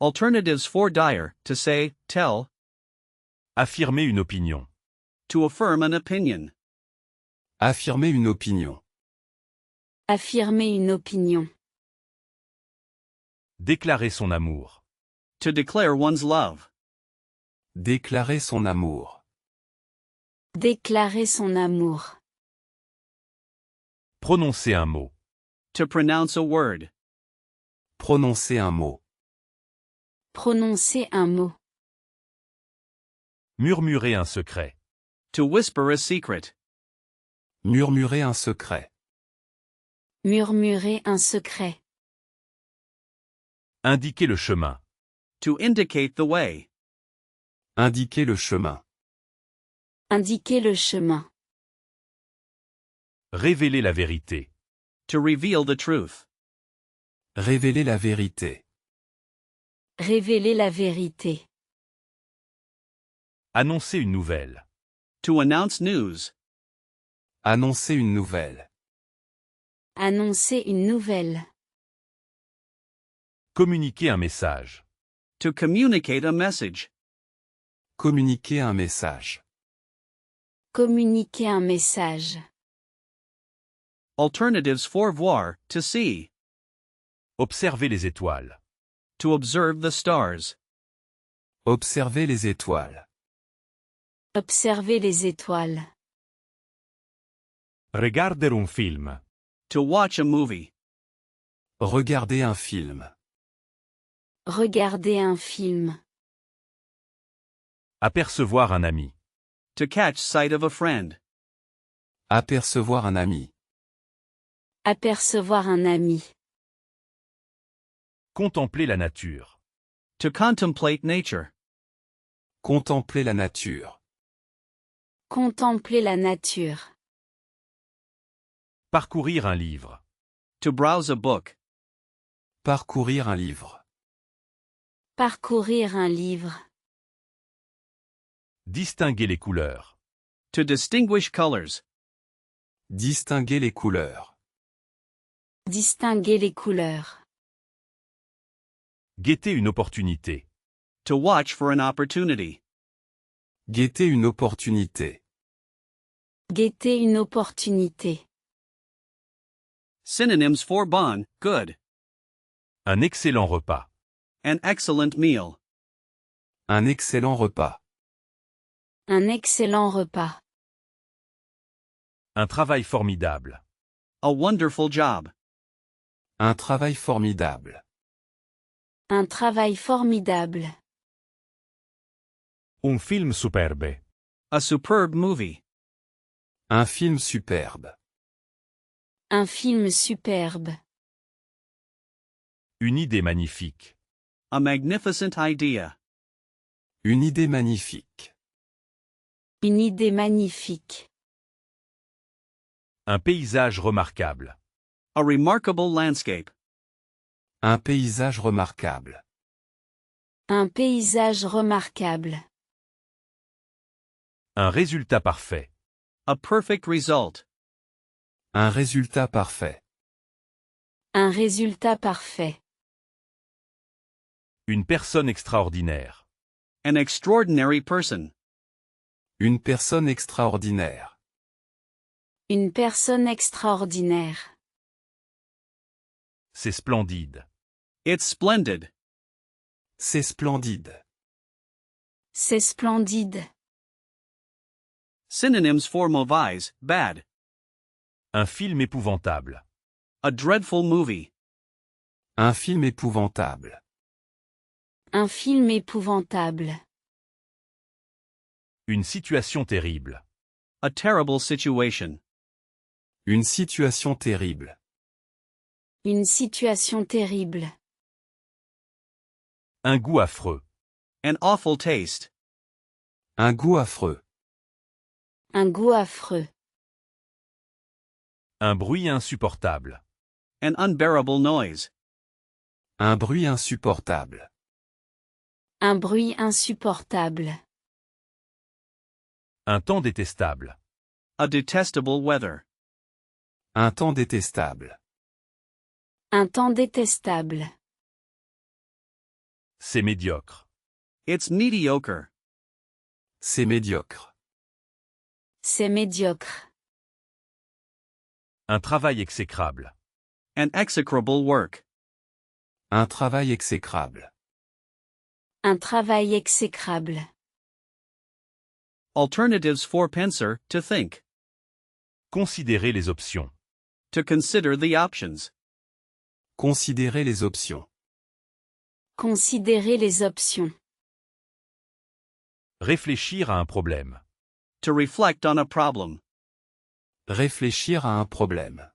Alternatives for dire, to say, tell. Affirmer une opinion. To affirm an opinion. Affirmer une opinion. Affirmer une opinion. Déclarer son amour. To declare one's love. Déclarer son amour. Déclarer son amour. Prononcer un mot. To pronounce a word. Prononcer un mot. Prononcer un mot. Murmurer un secret. To whisper a secret. Murmurer un secret. Murmurer un secret. Indiquer le chemin. To indicate the way. Indiquer le chemin. Indiquer le chemin. Révéler la vérité. To reveal the truth. Révéler la vérité. Révéler la vérité. Annoncer une nouvelle. To announce news. Annoncer une nouvelle. Annoncer une nouvelle. Communiquer un message. To communicate a message. Communiquer un message. Communiquer un message. Alternatives for voir, to see. Observer les étoiles. To observe the stars. Observer les étoiles. Observer les étoiles. Regarder un film. To watch a movie. Regarder un film. Regarder un film. Apercevoir un ami. To catch sight of a friend. Apercevoir un ami. Apercevoir un ami. Contempler la nature. To contemplate nature. Contempler la nature. Contempler la nature. Parcourir un livre. To browse a book. Parcourir un livre. Parcourir un livre. Distinguer les couleurs. To distinguish colors. Distinguer les couleurs. Distinguer les couleurs. Guetter une opportunité. To watch for an opportunity. Guetter une opportunité. Guetter une opportunité. Synonyms for bon, good. Un excellent repas. An excellent meal. Un excellent repas. Un excellent repas. Un travail formidable. A wonderful job. Un travail formidable. Un travail formidable. Un film superbe. A superb movie. Un film superbe. Un film superbe. Une idée magnifique. A magnificent idea. Une idée magnifique. Une idée magnifique. Un paysage remarquable. A remarkable landscape. Un paysage remarquable. Un paysage remarquable. Un résultat parfait. A perfect result. Un résultat parfait. Un résultat parfait. Une personne extraordinaire. An extraordinary person. Une personne extraordinaire. Une personne extraordinaire. C'est splendide. It's splendid. C'est splendide. C'est splendide. Synonyms for mauvais, bad. Un film épouvantable. A dreadful movie. Un film épouvantable. Un film épouvantable. Une situation terrible. A terrible situation. Une situation terrible. Une situation terrible. Un goût affreux. An awful taste. Un goût affreux. Un goût affreux. Un bruit insupportable. An unbearable noise. Un bruit insupportable. Un bruit insupportable. Un temps détestable. A detestable weather. Un temps détestable. Un temps détestable. C'est médiocre. It's mediocre. C'est médiocre. C'est médiocre. Un travail exécrable. An execrable work. Un travail exécrable. Un travail exécrable. Alternatives for penser, to think. Considérez les options. To consider the options. Considérez les options. Considérer les options. Réfléchir à un problème. To reflect on a problem. Réfléchir à un problème.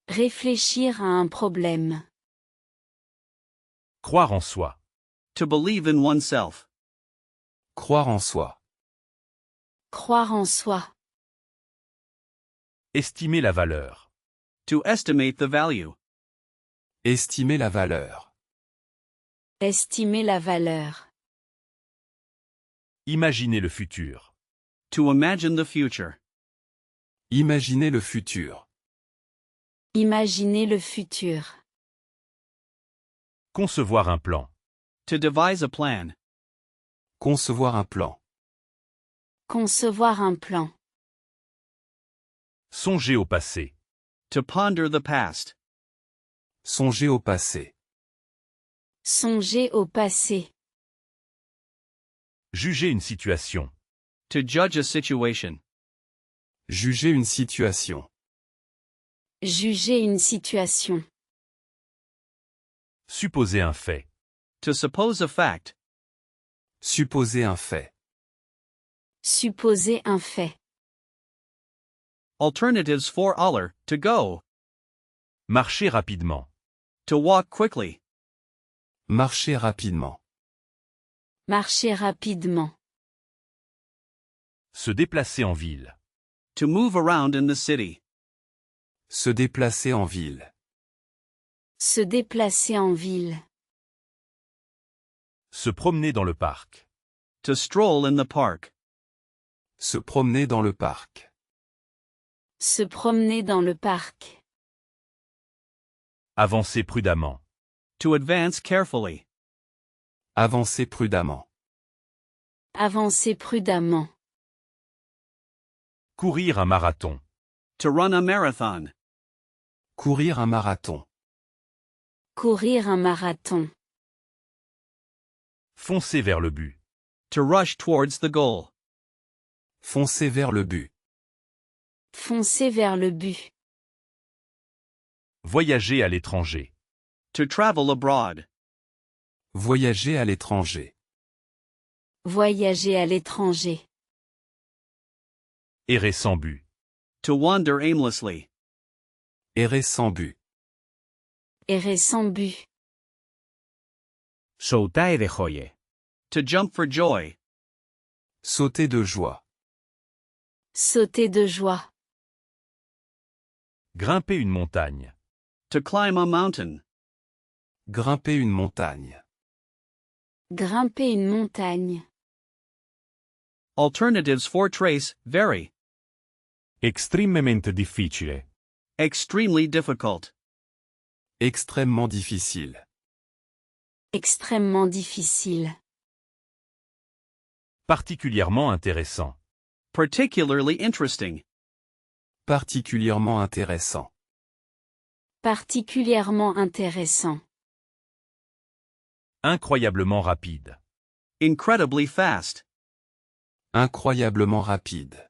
Réfléchir à un problème. Croire en soi. To believe in oneself. Croire en soi. Croire en soi. Estimer la valeur. To estimate the value. Estimer la valeur. Estimer la valeur. Imaginer le futur. To imagine the future. Imaginer le futur. Imaginer le futur. Concevoir un plan. To devise a plan. Concevoir un plan. Concevoir un plan. Songer au passé. To ponder the past. Songer au passé. Songer au passé. Juger une situation. To judge a situation. Juger une situation. Juger une situation. Supposer un fait. To suppose a fact. Supposer un fait. Supposer un fait. Alternatives for aller, to go. Marcher rapidement. To walk quickly. Marcher rapidement. Marcher rapidement. Se déplacer en ville. To move around in the city. Se déplacer en ville. Se déplacer en ville. Se promener dans le parc. To stroll in the park. Se promener dans le parc. Se promener dans le parc. Avancer prudemment. To advance carefully. Avancer prudemment. Avancer prudemment. Courir un marathon. To run a marathon. Courir un marathon. Courir un marathon. Foncer vers le but. To rush towards the goal. Foncer vers le but. Foncer vers le but. Voyager à l'étranger. To travel abroad. Voyager à l'étranger. Voyager à l'étranger. Errer sans but. To wander aimlessly. Errer sans but. Errer sans but. Saltare de joie. To jump for joy. Sauter de joie. Sauter de joie. Grimper une montagne. To climb a mountain. Grimper une montagne. Grimper une montagne. Alternatives for trace, vary. Estremamente difficile. Extremely difficult. Extrêmement difficile. Extrêmement difficile. Particulièrement intéressant. Particularly interesting. Particulièrement intéressant. Particulièrement intéressant. Incroyablement rapide. Incredibly fast. Incroyablement rapide.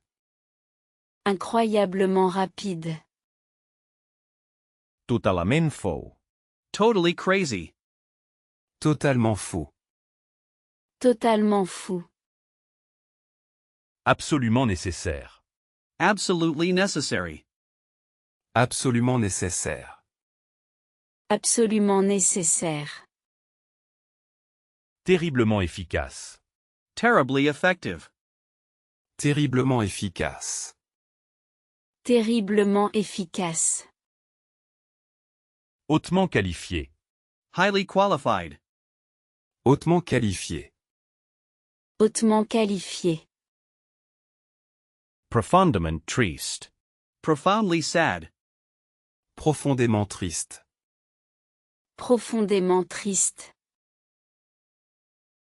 Incroyablement rapide. Totalment faux. Totally crazy. Totalement fou. Totalement fou. Absolument nécessaire. Absolutely necessary. Absolument nécessaire. Absolument nécessaire. Terriblement efficace. Terribly effective. Terriblement efficace. Terriblement efficace. Hautement qualifié. Highly qualified. Hautement qualifié. Hautement qualifié. Profondément triste. Profoundly sad. Profondément triste. Profondément triste.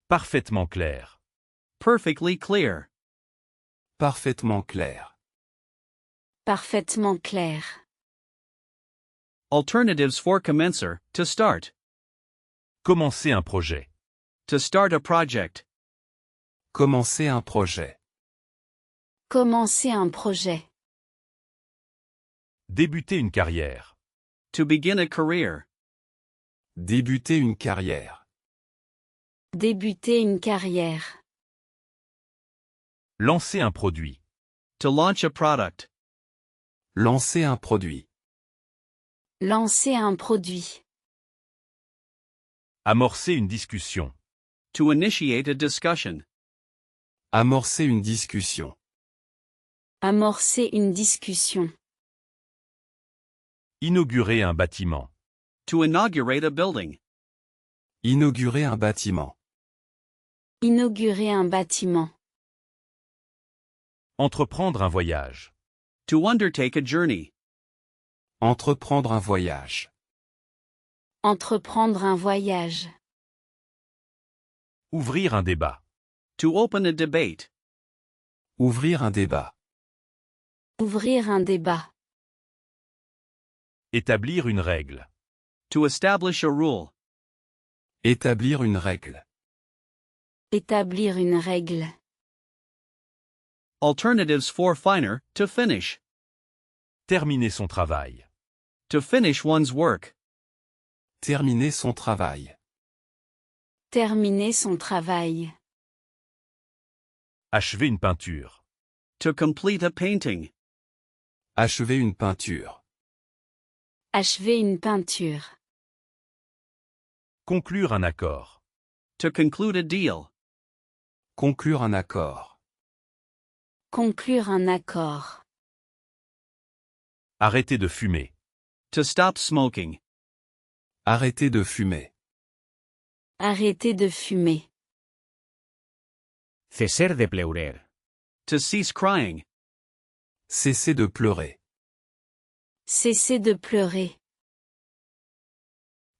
Parfaitement clair. Perfectly clear. Parfaitement clair. Parfaitement clair. Alternatives for commencer, to start. Commencer un projet. To start a project. Commencer un projet. Commencer un projet. Débuter une carrière. To begin a career. Débuter une carrière. Débuter une carrière. Lancer un produit. To launch a product. Lancer un produit. Lancer un produit. Amorcer une discussion. To initiate a discussion. Amorcer une discussion. Amorcer une discussion. Inaugurer un bâtiment. To inaugurate a building. Inaugurer un bâtiment. Inaugurer un bâtiment. Entreprendre un voyage. To undertake a journey. Entreprendre un voyage. Entreprendre un voyage. Ouvrir un débat. To open a debate. Ouvrir un débat. Ouvrir un débat. Établir une règle. To establish a rule. Établir une règle. Établir une règle. Alternatives for finer, to finish. Terminer son travail. To finish one's work. Terminer son travail. Terminer son travail. Achever une peinture. To complete a painting. Achever une peinture. Achever une peinture. Conclure un accord. To conclude a deal. Conclure un accord. Conclure un accord. Arrêter de fumer. To stop smoking. Arrêter de fumer. Arrêter de fumer. Cesar de pleurer. To cease crying. Cesser de pleurer. Cesser de pleurer.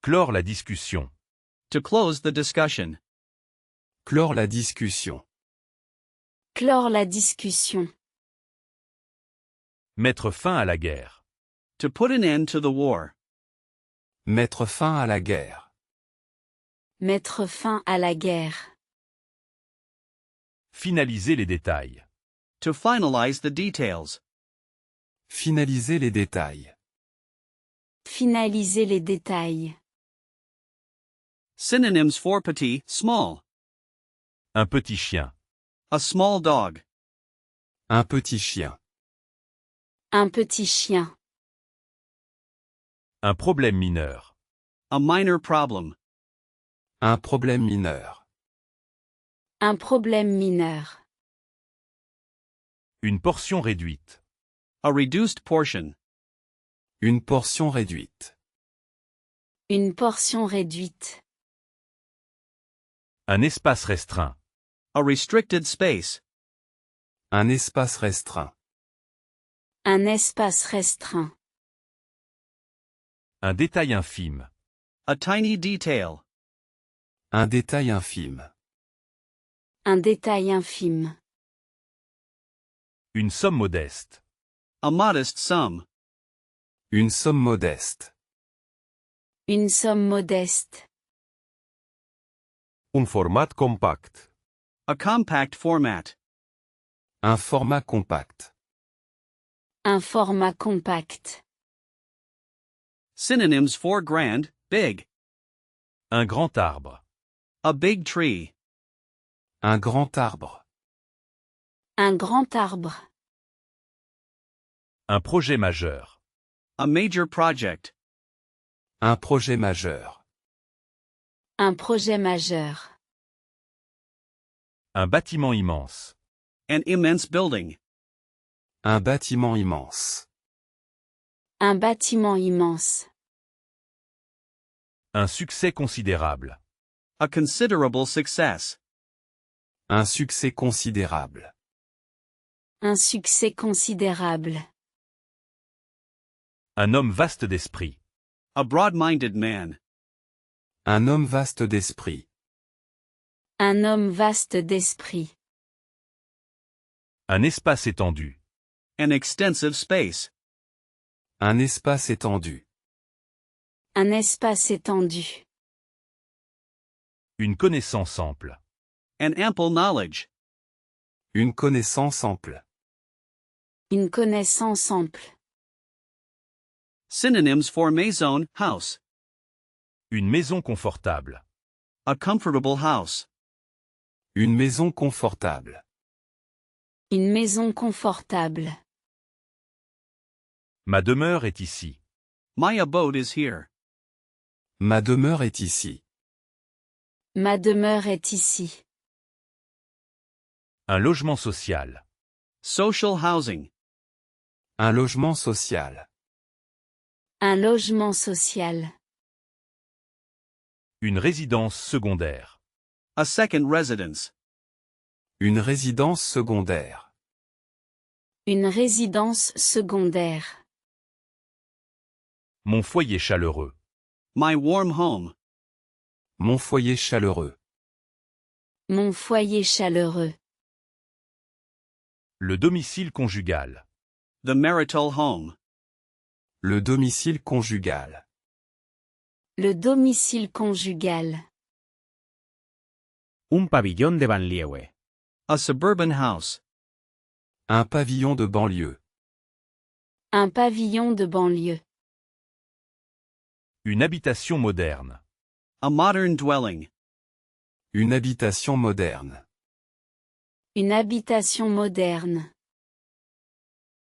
Clore la discussion. To close the discussion. Clore la discussion. Clore la discussion. Mettre fin à la guerre. To put an end to the war. Mettre fin à la guerre. Mettre fin à la guerre. Finaliser les détails. To finalize the details. Finaliser les détails. Finaliser les détails. Synonyms for petit, small. Un petit chien. A small dog. Un petit chien. Un petit chien. Un problème mineur. A minor problem. Un problème mineur. Un problème mineur. Une portion réduite. A reduced portion. Une portion réduite. Une portion réduite. Un espace restreint. A restricted space. Un espace restreint. Un espace restreint. Un détail infime. A tiny detail. Un détail infime. Un détail infime. Une somme modeste. A modest sum. Une somme modeste. Une somme modeste. Un format compact. A compact format. Un format compact. Un format compact. Synonyms for grand, big. Un grand arbre. A big tree. Un grand arbre. Un grand arbre. Un projet majeur. A major project. Un projet majeur. Un projet majeur. Un bâtiment immense. An immense building. Un bâtiment immense. Un bâtiment immense. Un succès considérable. A considerable success. Un succès considérable. Un succès considérable. Un homme vaste d'esprit. A broad-minded man. Un homme vaste d'esprit. Un homme vaste d'esprit. Un espace étendu. An extensive space. Un espace étendu. Un espace étendu. Une connaissance ample. An ample knowledge. Une connaissance ample. Une connaissance ample. Synonyms for maison, house. Une maison confortable. A comfortable house. Une maison confortable. Une maison confortable. Ma demeure est ici. My abode is here. Ma demeure est ici. Ma demeure est ici. Un logement social. Social housing. Un logement social. Un logement social. Une résidence secondaire. A second residence. Une résidence secondaire. Une résidence secondaire. Mon foyer chaleureux. My warm home. Mon foyer chaleureux. Mon foyer chaleureux. Le domicile conjugal. The marital home. Le domicile conjugal. Le domicile conjugal. Un pabellón de banlieue. A suburban house. Un pavillon de banlieue. Un pavillon de banlieue. Une habitation moderne. A modern dwelling. Une habitation moderne. Une habitation moderne.